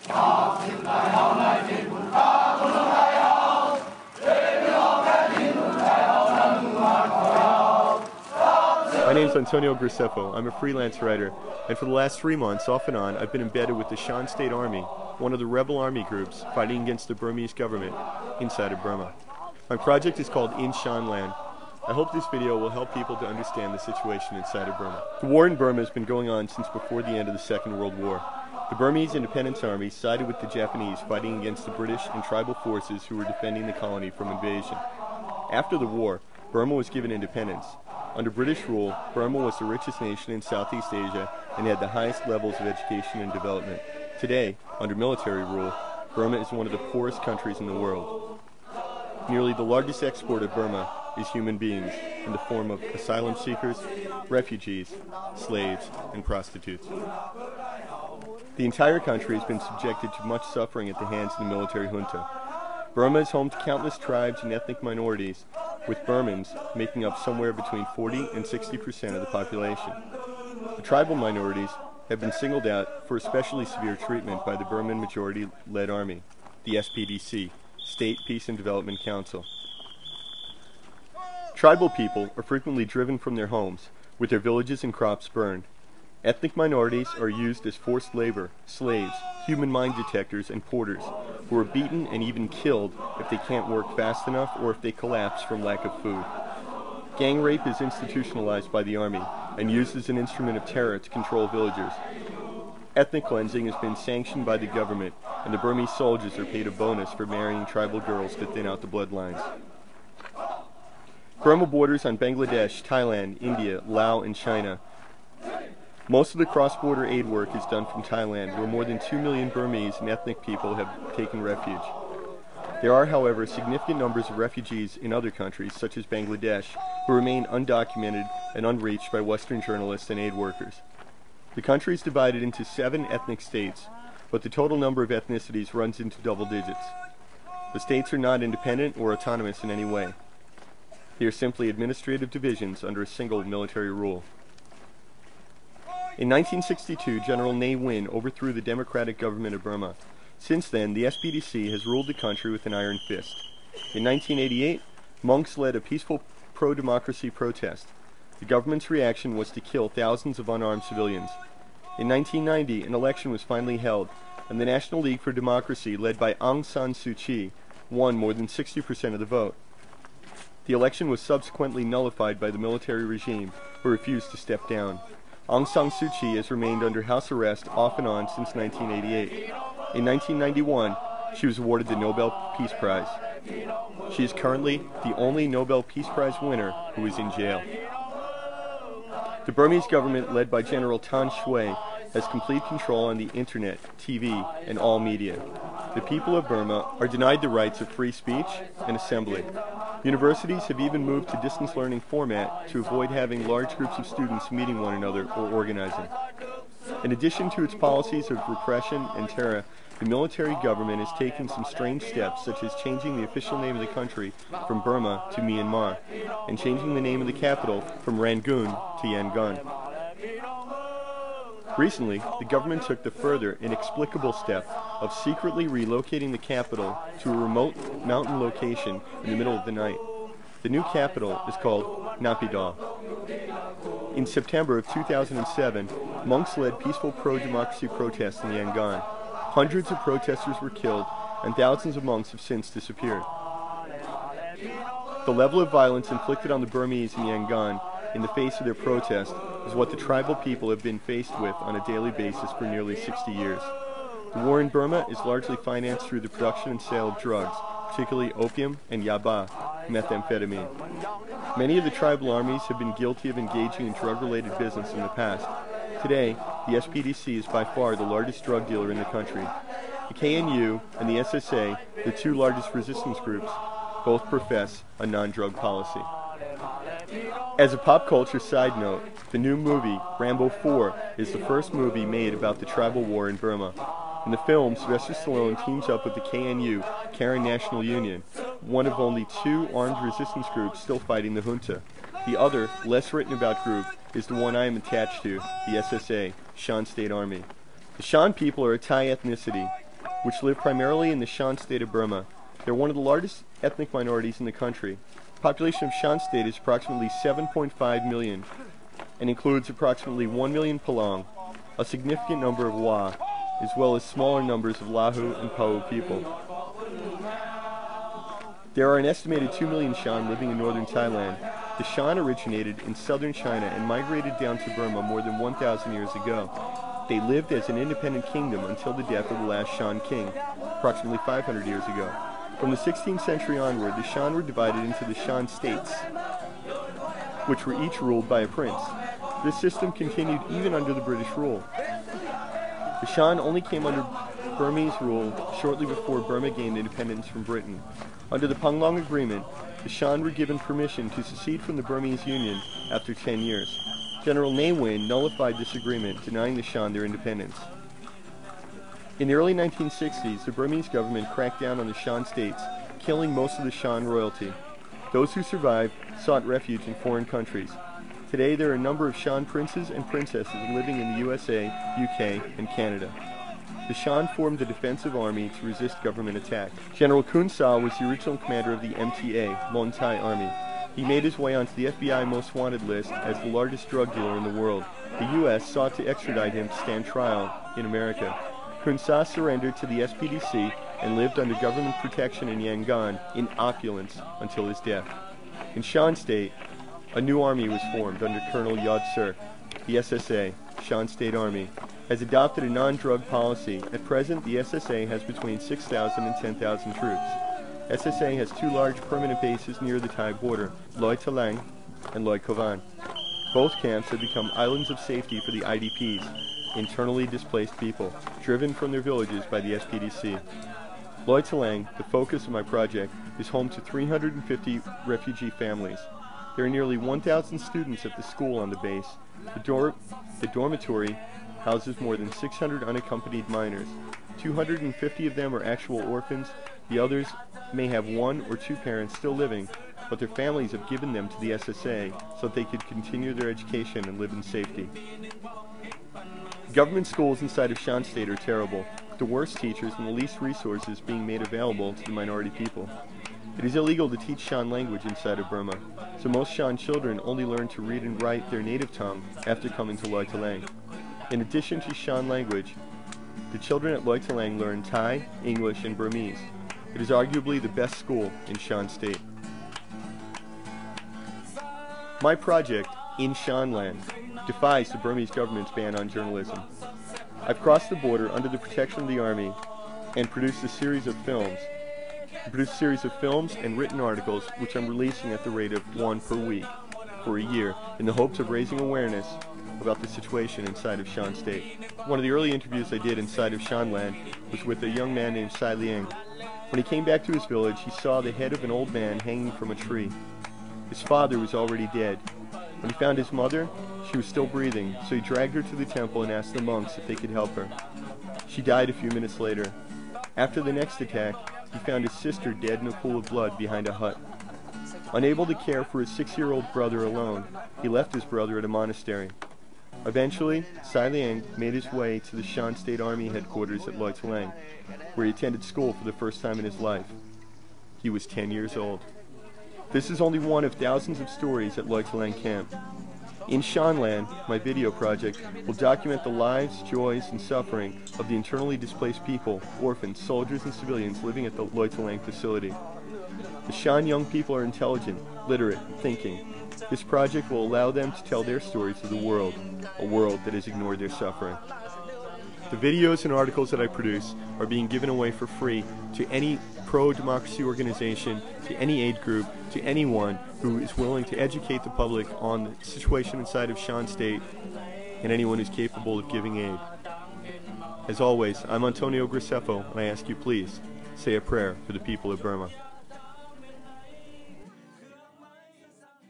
My name is Antonio Graceffo. I'm a freelance writer, and for the last 3 months, off and on, I've been embedded with the Shan State Army, one of the rebel army groups fighting against the Burmese government inside of Burma. My project is called In Shan Land. I hope this video will help people to understand the situation inside of Burma. The war in Burma has been going on since before the end of the Second World War. The Burmese Independence Army sided with the Japanese fighting against the British and tribal forces who were defending the colony from invasion. After the war, Burma was given independence. Under British rule, Burma was the richest nation in Southeast Asia and had the highest levels of education and development. Today, under military rule, Burma is one of the poorest countries in the world. Nearly the largest export of Burma is human beings in the form of asylum seekers, refugees, slaves, and prostitutes. The entire country has been subjected to much suffering at the hands of the military junta. Burma is home to countless tribes and ethnic minorities, with Burmans making up somewhere between 40 and 60% of the population. The tribal minorities have been singled out for especially severe treatment by the Burman majority-led army, the SPDC, State Peace and Development Council. Tribal people are frequently driven from their homes, with their villages and crops burned. Ethnic minorities are used as forced labor, slaves, human mine detectors, and porters, who are beaten and even killed if they can't work fast enough or if they collapse from lack of food. Gang rape is institutionalized by the army and used as an instrument of terror to control villagers. Ethnic cleansing has been sanctioned by the government, and the Burmese soldiers are paid a bonus for marrying tribal girls to thin out the bloodlines. Burma borders on Bangladesh, Thailand, India, Laos, and China. Most of the cross-border aid work is done from Thailand, where more than 2 million Burmese and ethnic people have taken refuge. There are, however, significant numbers of refugees in other countries, such as Bangladesh, who remain undocumented and unreached by Western journalists and aid workers. The country is divided into 7 ethnic states, but the total number of ethnicities runs into double digits. The states are not independent or autonomous in any way. They are simply administrative divisions under a single military rule. In 1962, General Ne Win overthrew the democratic government of Burma. Since then, the SPDC has ruled the country with an iron fist. In 1988, monks led a peaceful pro-democracy protest. The government's reaction was to kill thousands of unarmed civilians. In 1990, an election was finally held, and the National League for Democracy, led by Aung San Suu Kyi, won more than 60% of the vote. The election was subsequently nullified by the military regime, who refused to step down. Aung San Suu Kyi has remained under house arrest off and on since 1988. In 1991, she was awarded the Nobel Peace Prize. She is currently the only Nobel Peace Prize winner who is in jail. The Burmese government, led by General Tan Shwe, has complete control on the internet, TV, and all media. The people of Burma are denied the rights of free speech and assembly. Universities have even moved to distance learning format to avoid having large groups of students meeting one another or organizing. In addition to its policies of repression and terror, the military government has taken some strange steps, such as changing the official name of the country from Burma to Myanmar, and changing the name of the capital from Rangoon to Yangon. Recently, the government took the further inexplicable step of secretly relocating the capital to a remote mountain location in the middle of the night. The new capital is called Naypyidaw. In September of 2007, monks led peaceful pro-democracy protests in Yangon. Hundreds of protesters were killed, and thousands of monks have since disappeared. The level of violence inflicted on the Burmese in Yangon in the face of their protest is what the tribal people have been faced with on a daily basis for nearly 60 years. The war in Burma is largely financed through the production and sale of drugs, particularly opium and yaba, methamphetamine. Many of the tribal armies have been guilty of engaging in drug-related business in the past. Today, the SPDC is by far the largest drug dealer in the country. The KNU and the SSA, the 2 largest resistance groups, both profess a non-drug policy. As a pop culture side note, the new movie, Rambo 4, is the first movie made about the tribal war in Burma. In the film, Sylvester Stallone teams up with the KNU, Karen National Union, one of only 2 armed resistance groups still fighting the junta. The other, less written about group, is the one I am attached to, the SSA, Shan State Army. The Shan people are a Thai ethnicity. which live primarily in the Shan State of Burma. They're one of the largest ethnic minorities in the country. The population of Shan State is approximately 7.5 million and includes approximately 1 million Palong, a significant number of Wa, as well as smaller numbers of Lahu and Pau people. There are an estimated 2 million Shan living in northern Thailand. The Shan originated in southern China and migrated down to Burma more than 1,000 years ago. They lived as an independent kingdom until the death of the last Shan king, approximately 500 years ago. From the 16th century onward, the Shan were divided into the Shan States, which were each ruled by a prince. This system continued even under the British rule. The Shan only came under Burmese rule shortly before Burma gained independence from Britain. Under the Panglong Agreement, the Shan were given permission to secede from the Burmese Union after 10 years. General Ne Win nullified this agreement, denying the Shan their independence. In the early 1960s, the Burmese government cracked down on the Shan states, killing most of the Shan royalty. Those who survived sought refuge in foreign countries. Today, there are a number of Shan princes and princesses living in the USA, UK, and Canada. The Shan formed a defensive army to resist government attack. General Kun Sa was the original commander of the MTA, Lon Thai Army. He made his way onto the FBI Most Wanted list as the largest drug dealer in the world. The U.S. sought to extradite him to stand trial in America. Kun Sa surrendered to the SPDC and lived under government protection in Yangon in opulence until his death. In Shan State, a new army was formed under Colonel Yod Sir. The SSA, Shan State Army, has adopted a non-drug policy. At present, the SSA has between 6,000 and 10,000 troops. SSA has two large permanent bases near the Thai border, Loi Talang and Loi Kovan. Both camps have become islands of safety for the IDPs, internally displaced people, driven from their villages by the SPDC. Loi Talang, the focus of my project, is home to 350 refugee families. There are nearly 1,000 students at the school on the base. The dormitory houses more than 600 unaccompanied minors. 250 of them are actual orphans. The others may have one or two parents still living, but their families have given them to the SSA so that they could continue their education and live in safety. Government schools inside of Shan State are terrible, with the worst teachers and the least resources being made available to the minority people. It is illegal to teach Shan language inside of Burma, so most Shan children only learn to read and write their native tongue after coming to Loi Talang. In addition to Shan language, the children at Loi Talang learn Thai, English, and Burmese. It is arguably the best school in Shan State. My project, In Shanland, defies the Burmese government's ban on journalism. I've crossed the border under the protection of the army and produced a series of films and written articles which I'm releasing at the rate of one per week for a year in the hopes of raising awareness about the situation inside of Shan State. One of the early interviews I did inside of Shanland was with a young man named Sai Liang. When he came back to his village, he saw the head of an old man hanging from a tree. His father was already dead. When he found his mother, she was still breathing, so he dragged her to the temple and asked the monks if they could help her. She died a few minutes later. After the next attack, he found his sister dead in a pool of blood behind a hut. Unable to care for his 6-year-old brother alone, he left his brother at a monastery. Eventually, Sai Liang made his way to the Shan State Army headquarters at Loi Talang, where he attended school for the first time in his life. He was 10 years old. This is only one of thousands of stories at Loi Talang camp. In Shanland, my video project will document the lives, joys, and suffering of the internally displaced people, orphans, soldiers, and civilians living at the Loi Talang facility. The Shan young people are intelligent, literate, and thinking. This project will allow them to tell their stories to the world, a world that has ignored their suffering. The videos and articles that I produce are being given away for free to any pro-democracy organization, to any aid group, to anyone who is willing to educate the public on the situation inside of Shan State, and anyone who's capable of giving aid. As always, I'm Antonio Graceffo, and I ask you please, say a prayer for the people of Burma.